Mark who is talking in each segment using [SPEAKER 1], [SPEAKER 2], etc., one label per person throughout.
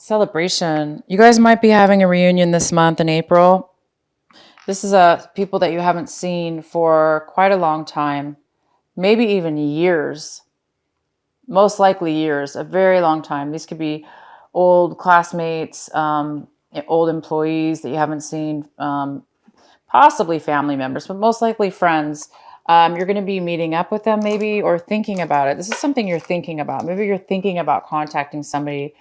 [SPEAKER 1] celebration. You guys might be having a reunion this month in April. This is people that you haven't seen for quite a long time, maybe even years, most likely years, a very long time. These could be old classmates, old employees that you haven't seen, possibly family members, but most likely friends. You're going to be meeting up with them maybe, or thinking about it. This is something you're thinking about. Maybe you're thinking about contacting somebody,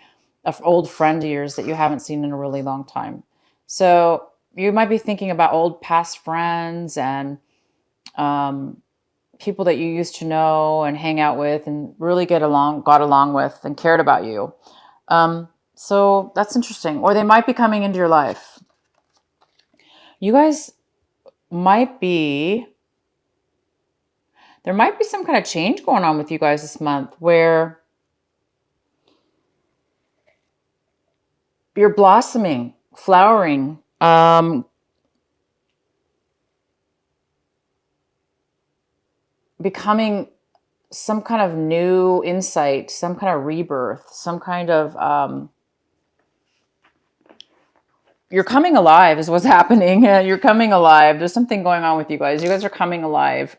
[SPEAKER 1] an old friend of yours that you haven't seen in a really long time. So you might be thinking about old past friends and people that you used to know and hang out with and really got along with and cared about you. So that's interesting. Or they might be coming into your life. You guys might be, there might be some kind of change going on with you guys this month where you're blossoming, flowering, becoming some kind of new insight, some kind of rebirth, some kind of, you're coming alive is what's happening. You're coming alive. There's something going on with you guys. You guys are coming alive.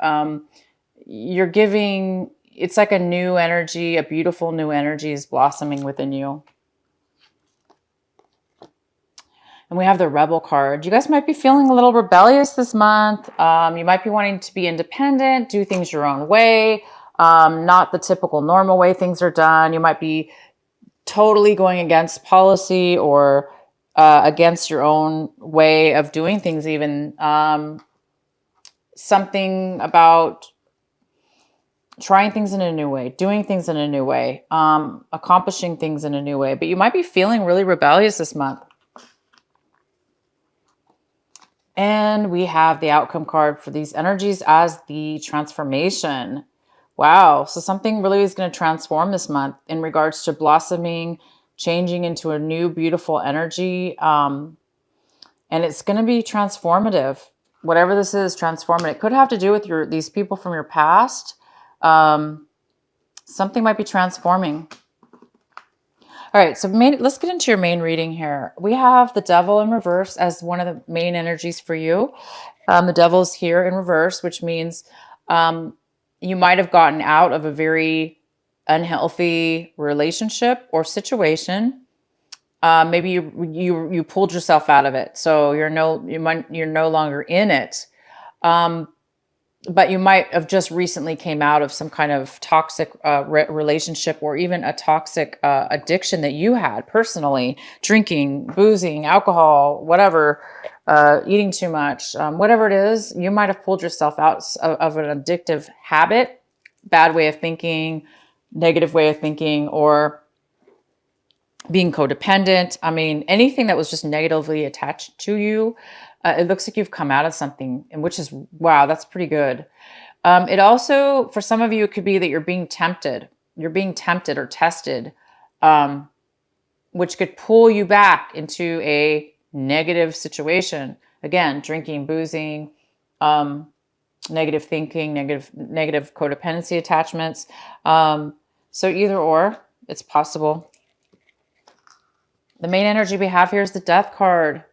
[SPEAKER 1] You're giving, it's like a new energy, a beautiful new energy is blossoming within you. And we have the Rebel card. You guys might be feeling a little rebellious this month. You might be wanting to be independent, do things your own way, not the typical normal way things are done. You might be totally going against policy or against your own way of doing things even. Something about trying things in a new way, doing things in a new way, accomplishing things in a new way. But you might be feeling really rebellious this month. And we have the outcome card for these energies as the transformation. Wow. So something really is going to transform this month in regards to blossoming, changing into a new, beautiful energy. And it's going to be transformative. Whatever this is, transformative. It could have to do with these people from your past. Something might be transforming. All right, so let's get into your main reading here. We have the Devil in reverse as one of the main energies for you. The Devil's here in reverse, which means you might have gotten out of a very unhealthy relationship or situation. Maybe you pulled yourself out of it, so you're no longer in it. But you might have just recently came out of some kind of toxic relationship or even a toxic addiction that you had personally, drinking, boozing, alcohol, whatever, eating too much, whatever it is, you might have pulled yourself out of an addictive habit, bad way of thinking, negative way of thinking, or being codependent. I mean, anything that was just negatively attached to you. It looks like you've come out of something, and which is, wow, that's pretty good. It also, for some of you, it could be that you're being tempted. You're being tempted or tested, which could pull you back into a negative situation. Again, drinking, boozing, negative thinking, negative codependency attachments. So either or, it's possible. The main energy we have here is the Death card.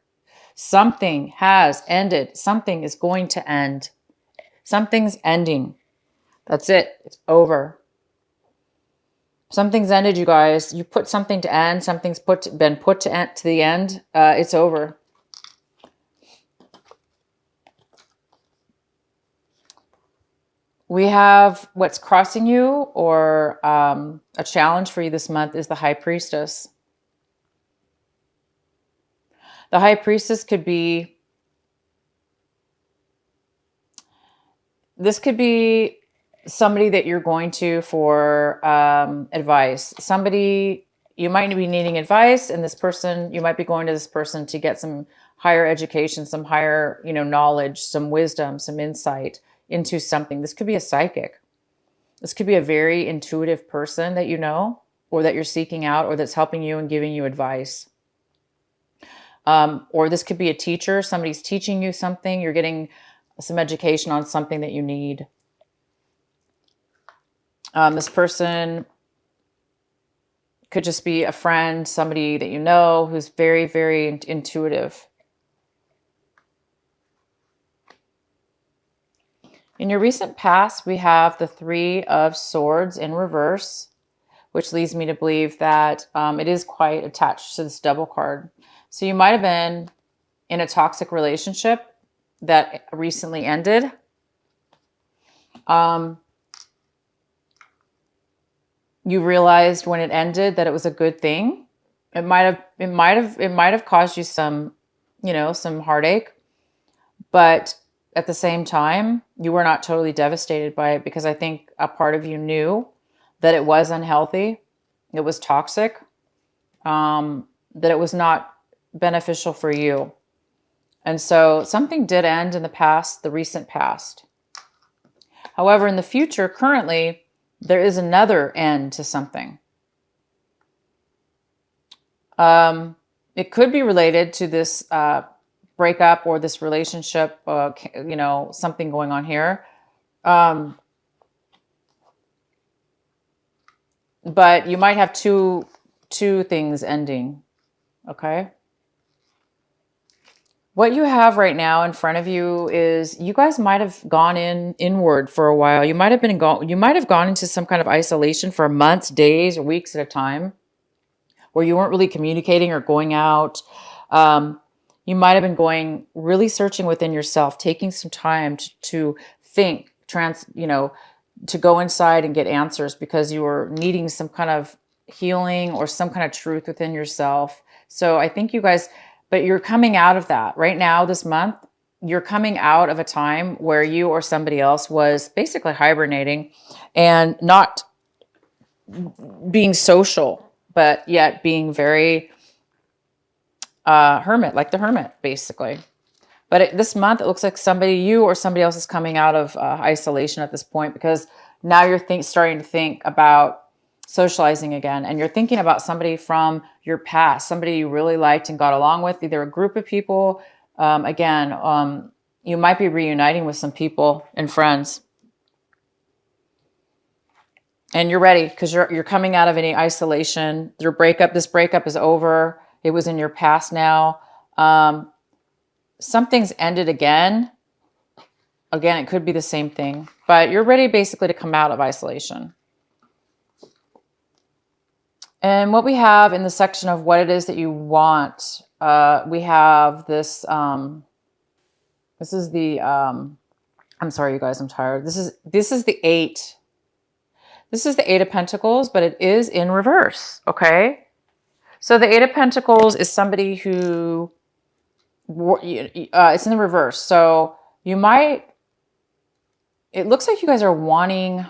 [SPEAKER 1] Something has ended. Something is going to end. Something's ending. That's it. It's over. Something's ended, you guys. You put something to end. Something's been put to the end. It's over. We have what's crossing you, or a challenge for you this month is the High Priestess. The High Priestess could be, this could be somebody that you're going to for advice. Somebody, you might be needing advice, and this person, you might be going to this person to get some higher education, some higher, knowledge, some wisdom, some insight into something. This could be a psychic. This could be a very intuitive person that you know, or that you're seeking out, or that's helping you and giving you advice. Or this could be a teacher. Somebody's teaching you something. You're getting some education on something that you need. This person Could just be a friend, somebody that you know who's very, very intuitive. In your recent past, we have the Three of Swords in reverse, which leads me to believe that it is quite attached to this double card. So you might have been in a toxic relationship that recently ended. You realized when it ended that it was a good thing. It might have caused you some, some heartache, but at the same time, you were not totally devastated by it, because I think a part of you knew that it was unhealthy, it was toxic, that it was not beneficial for you. And so something did end in the past, the recent past. However, in the future, currently, there is another end to something. It could be related to this breakup or this relationship, something going on here. But you might have two things ending, okay? What you have right now in front of you is, you guys might have gone inward for a while. You might have gone into some kind of isolation for months, days, or weeks at a time, where you weren't really communicating or going out. You might have been really searching within yourself, taking some time to think, to go inside and get answers, because you were needing some kind of healing or some kind of truth within yourself. So I think you guys, but you're coming out of that right now. This month, you're coming out of a time where you or somebody else was basically hibernating and not being social, but yet being very hermit, like the hermit, basically. But this month, it looks like you or somebody else is coming out of isolation at this point, because now you're starting to think about socializing again. And you're thinking about somebody from your past, somebody you really liked and got along with, either a group of people. You might be reuniting with some people and friends. And you're ready, because you're coming out of any isolation. This breakup is over. It was in your past now. Something's ended again. Again, it could be the same thing, but you're ready basically to come out of isolation. And what we have in the section of what it is that you want, we have this, this is the, I'm sorry, you guys, I'm tired. This is the 8. This is the 8 of Pentacles, but it is in reverse, okay? So the 8 of Pentacles is somebody who, it's in the reverse. So it looks like you guys are wanting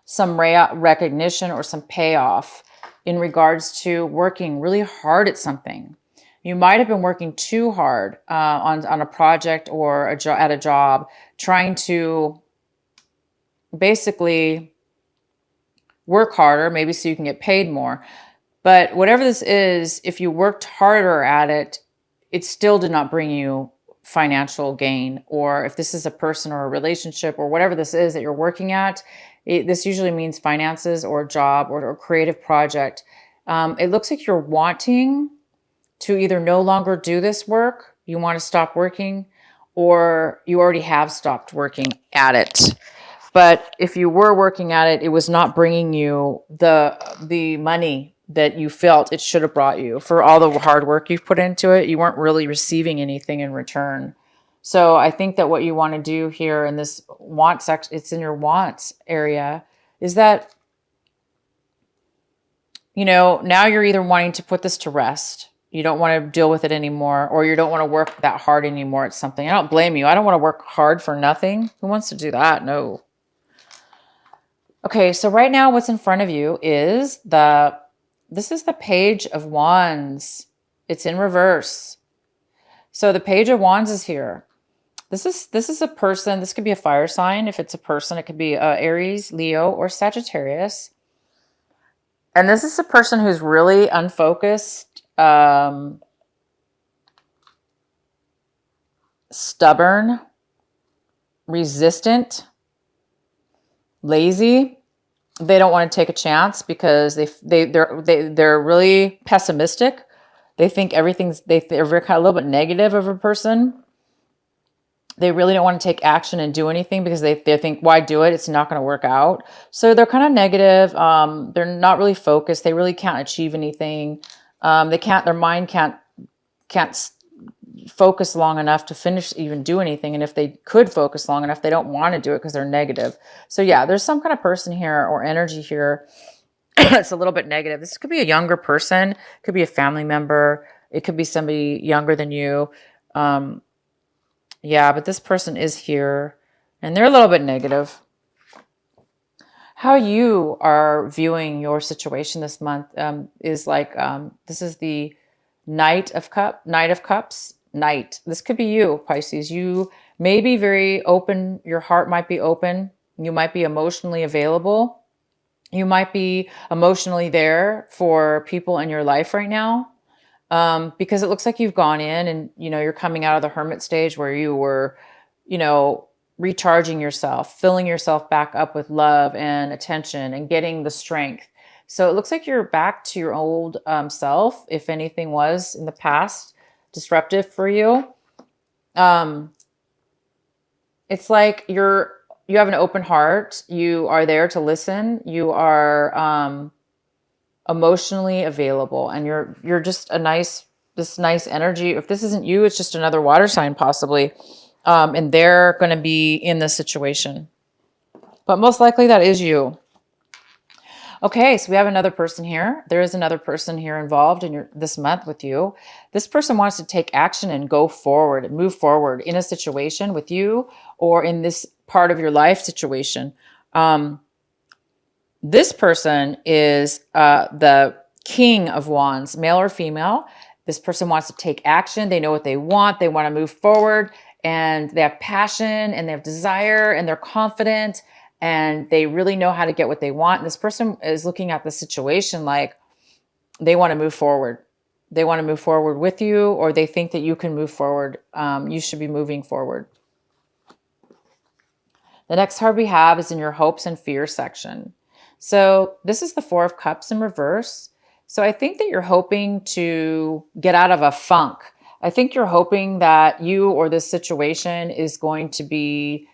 [SPEAKER 1] some recognition or some payoff in regards to working really hard at something. You might have been working too hard on a project or at a job, trying to basically work harder, maybe so you can get paid more. But whatever this is, if you worked harder at it, it still did not bring you financial gain. Or if this is a person or a relationship or whatever this is that you're working at, this usually means finances or a job or a creative project. It looks like you're wanting to either no longer do this work, you want to stop working, or you already have stopped working at it. But if you were working at it, it was not bringing you the money that you felt it should have brought you. For all the hard work you've put into it, you weren't really receiving anything in return. So I think that what you want to do here in this want section, it's in your wants area, is that, now you're either wanting to put this to rest. You don't want to deal with it anymore, or you don't want to work that hard anymore at something. I don't blame you. I don't want to work hard for nothing. Who wants to do that? No. Okay, so right now what's in front of you is this is the Page of Wands. It's in reverse. So the Page of Wands is here. This is a person. This could be a fire sign. If it's a person, it could be Aries, Leo, or Sagittarius. And this is a person who's really unfocused, stubborn, resistant, lazy. they don't want to take a chance because they're really pessimistic. They think they're very kind of a little bit negative of a person. They really don't want to take action and do anything because they think, why do it? It's not going to work out. So they're kind of negative. They're not really focused. They really can't achieve anything. Their mind can't focus long enough to finish, even do anything. And if they could focus long enough, they don't want to do it because they're negative. So yeah, there's some kind of person here or energy here. It's a little bit negative. This could be a younger person, could be a family member. It could be somebody younger than you. Yeah, but this person is here and they're a little bit negative. How you are viewing your situation this month is like, this is the Knight of Cups. This could be you, Pisces. You may be very open. Your heart might be open. You might be emotionally available. You might be emotionally there for people in your life right now. Because it looks like you've gone in and, you're coming out of the hermit stage where you were, recharging yourself, filling yourself back up with love and attention and getting the strength. So it looks like you're back to your old self, if anything was in the past disruptive for you. It's like you have an open heart. You are there to listen. You are emotionally available, and you're just this nice energy. If this isn't you, it's just another water sign possibly. And they're going to be in this situation, but most likely that is you. Okay, so we have another person here. There is another person here involved in this month with you. This person wants to take action and go forward, move forward in a situation with you or in this part of your life situation. This person is the King of Wands, male or female. This person wants to take action. They know what they want. They want to move forward, and they have passion and they have desire and they're confident and they really know how to get what they want. And this person is looking at the situation like they want to move forward. They want to move forward with you, or they think that you can move forward. You should be moving forward. The next card we have is in your hopes and fears section. So this is the Four of Cups in reverse. So I think that you're hoping to get out of a funk. I think you're hoping that you or this situation is going to be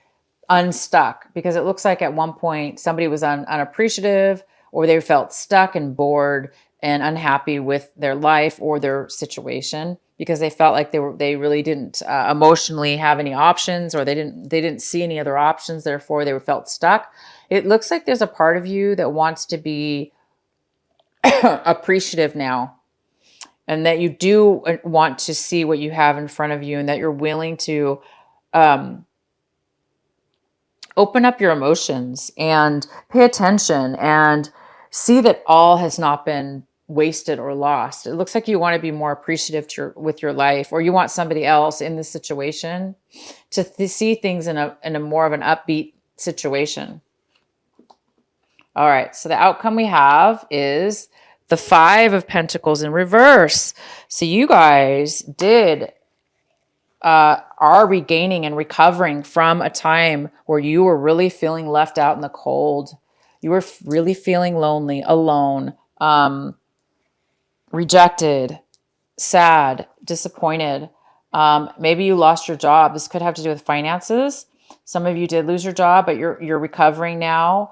[SPEAKER 1] unstuck, because it looks like at one point somebody was unappreciative, or they felt stuck and bored and unhappy with their life or their situation because they felt like they really didn't emotionally have any options, or they didn't see any other options. Therefore, they felt stuck. It looks like there's a part of you that wants to be appreciative now, and that you do want to see what you have in front of you, and that you're willing to open up your emotions and pay attention and see that all has not been wasted or lost. It looks like you want to be more appreciative with your life, or you want somebody else in this situation to see things in a more of an upbeat situation. All right, so the outcome we have is the Five of Pentacles in reverse. So you guys are regaining and recovering from a time where you were really feeling left out in the cold. You were really feeling lonely, alone, rejected, sad, disappointed. Maybe you lost your job. This could have to do with finances. Some of you did lose your job, but you're recovering now.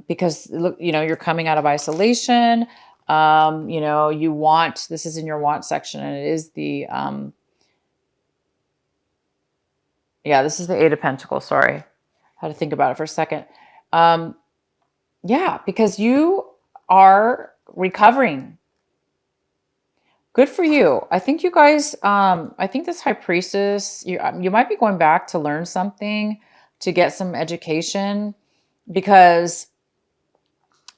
[SPEAKER 1] Because you're coming out of isolation. This is in your want section, and it is the, this is the Eight of Pentacles. Sorry. I had to think about it for a second. Because you are recovering. Good for you. I think you guys, I think this High Priestess, you might be going back to learn something, to get some education. Because,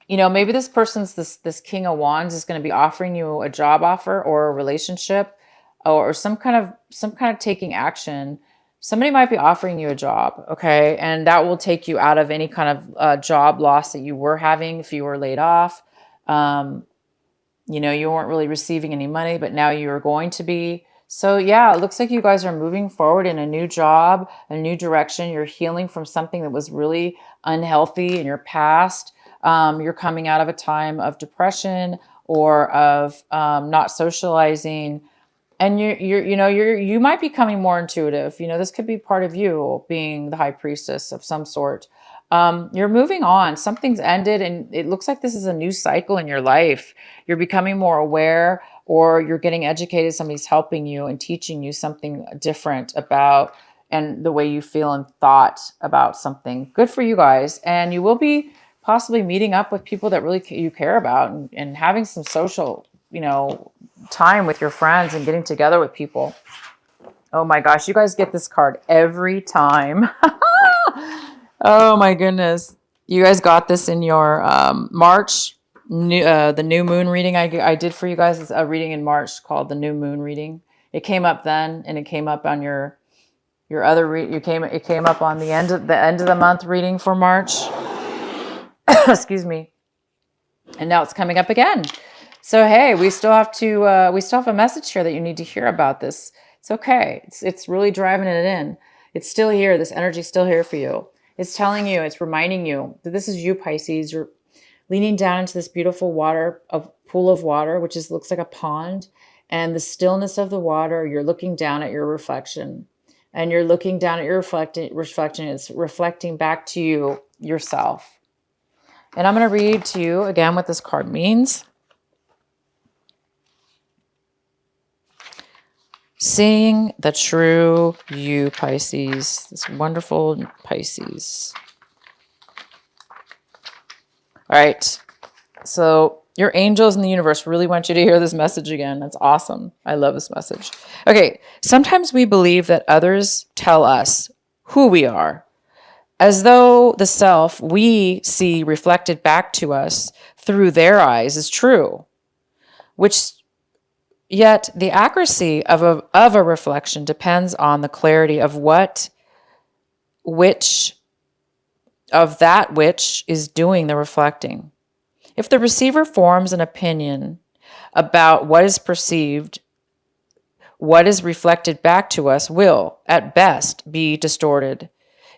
[SPEAKER 1] maybe this person's this King of Wands is going to be offering you a job offer or a relationship, or some kind of taking action. Somebody might be offering you a job, okay? And that will take you out of any kind of job loss that you were having if you were laid off. You weren't really receiving any money, but now you're going to be. So yeah, it looks like you guys are moving forward in a new job, a new direction. You're healing from something that was really unhealthy in your past. You're coming out of a time of depression or of not socializing, and you might be becoming more intuitive. This could be part of you being the high priestess of some sort. You're moving on. Something's ended, and it looks like this is a new cycle in your life. You're becoming more aware, or you're getting educated. Somebody's helping you and teaching you something different about and the way you feel and thought about something. Good for you guys. And you will be possibly meeting up with people that really you care about, and having some social, time with your friends and getting together with people. Oh my gosh, you guys get this card every time. Oh my goodness. You guys got this in your March, the new moon reading I did for you guys. It's a reading in March called the new moon reading. It came up then, and it came up on your other it came up on the end of the month reading for March. Excuse me. And now it's coming up again. So hey, we still have a message here that you need to hear about this. It's okay. It's really driving it in. It's still here. This energy's still here for you. It's telling you, it's reminding you that this is you, Pisces. You're leaning down into this beautiful pool of water, which looks like a pond, and the stillness of the water. You're looking down at your reflection, and you're looking down at your reflection. It's reflecting back to you, yourself. And I'm going to read to you again what this card means. Seeing the true you, Pisces, this wonderful Pisces. All right. So your angels in the universe really want you to hear this message again. That's awesome. I love this message. Okay. Sometimes we believe that others tell us who we are, as though the self we see reflected back to us through their eyes is true, yet the accuracy of a reflection depends on the clarity of that which is doing the reflecting. If the receiver forms an opinion about what is perceived, what is reflected back to us will, at best, be distorted.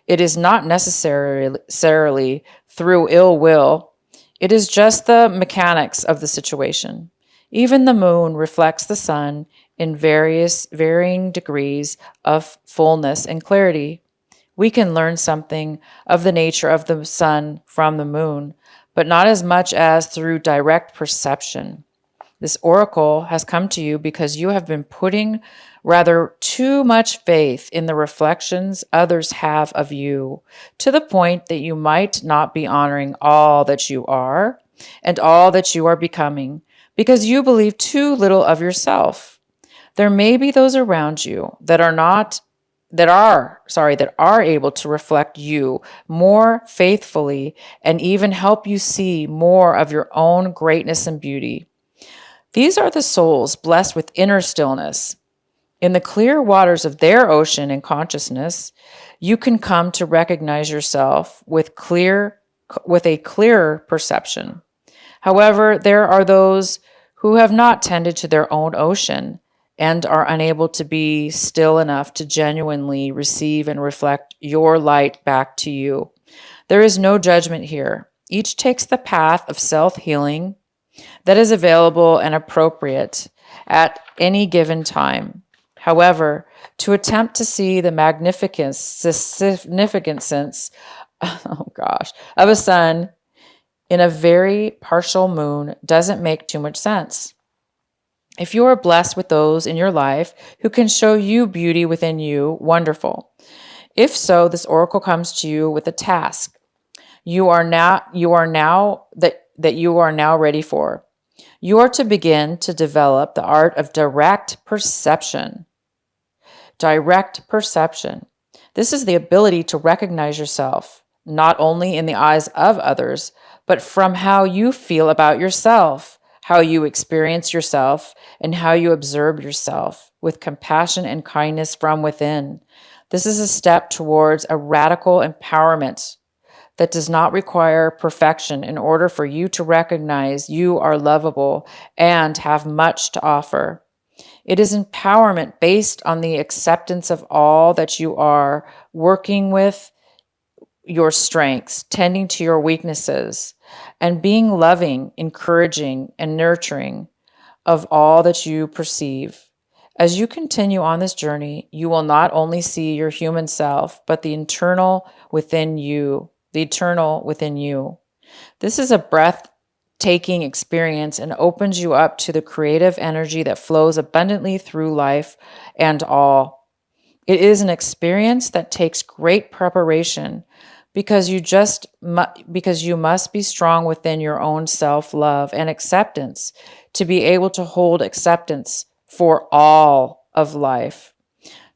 [SPEAKER 1] It is not necessarily through ill will. It is just the mechanics of the situation. Even the moon reflects the sun in varying degrees of fullness and clarity. We can learn something of the nature of the sun from the moon, but not as much as through direct perception. This oracle has come to you because you have been putting rather too much faith in the reflections others have of you, to the point that you might not be honoring all that you are and all that you are becoming, because you believe too little of yourself. There may be those around you that are able to reflect you more faithfully and even help you see more of your own greatness and beauty. These are the souls blessed with inner stillness. In the clear waters of their ocean and consciousness, you can come to recognize yourself with a clearer perception. However, there are those who have not tended to their own ocean and are unable to be still enough to genuinely receive and reflect your light back to you. There is no judgment here. Each takes the path of self-healing that is available and appropriate at any given time. However, to attempt to see the significance of a sun in a very partial moon doesn't make too much sense. If you are blessed with those in your life who can show you beauty within you, wonderful. If so, this oracle comes to you with a task you are now ready for. You are to begin to develop the art of direct perception. Direct perception. This is the ability to recognize yourself, not only in the eyes of others, but from how you feel about yourself, how you experience yourself, and how you observe yourself with compassion and kindness from within. This is a step towards a radical empowerment that does not require perfection in order for you to recognize you are lovable and have much to offer. It is empowerment based on the acceptance of all that you are, working with your strengths, tending to your weaknesses, and being loving, encouraging, and nurturing of all that you perceive. As you continue on this journey, you will not only see your human self, but the internal within you, the eternal within you. This is a breathtaking experience and opens you up to the creative energy that flows abundantly through life and all. It is an experience that takes great preparation because because you must be strong within your own self-love and acceptance to be able to hold acceptance for all of life.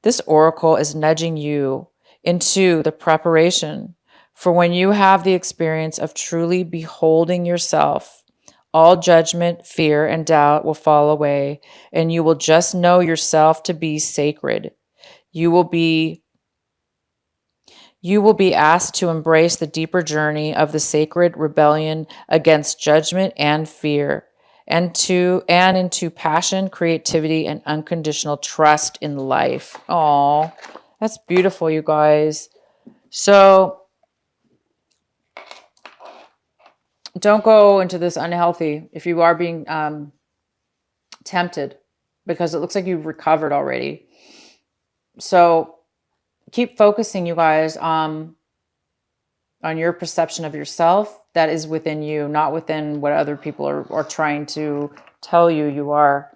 [SPEAKER 1] This oracle is nudging you into the preparation for when you have the experience of truly beholding yourself. All judgment, fear, and doubt will fall away, and you will just know yourself to be sacred. You will be asked to embrace the deeper journey of the sacred rebellion against judgment and fear, and into passion, creativity, and unconditional trust in life. Oh, that's beautiful, you guys. So don't go into this unhealthy if you are being tempted, because it looks like you've recovered already. So keep focusing, you guys, on your perception of yourself that is within you, not within what other people are trying to tell you you are.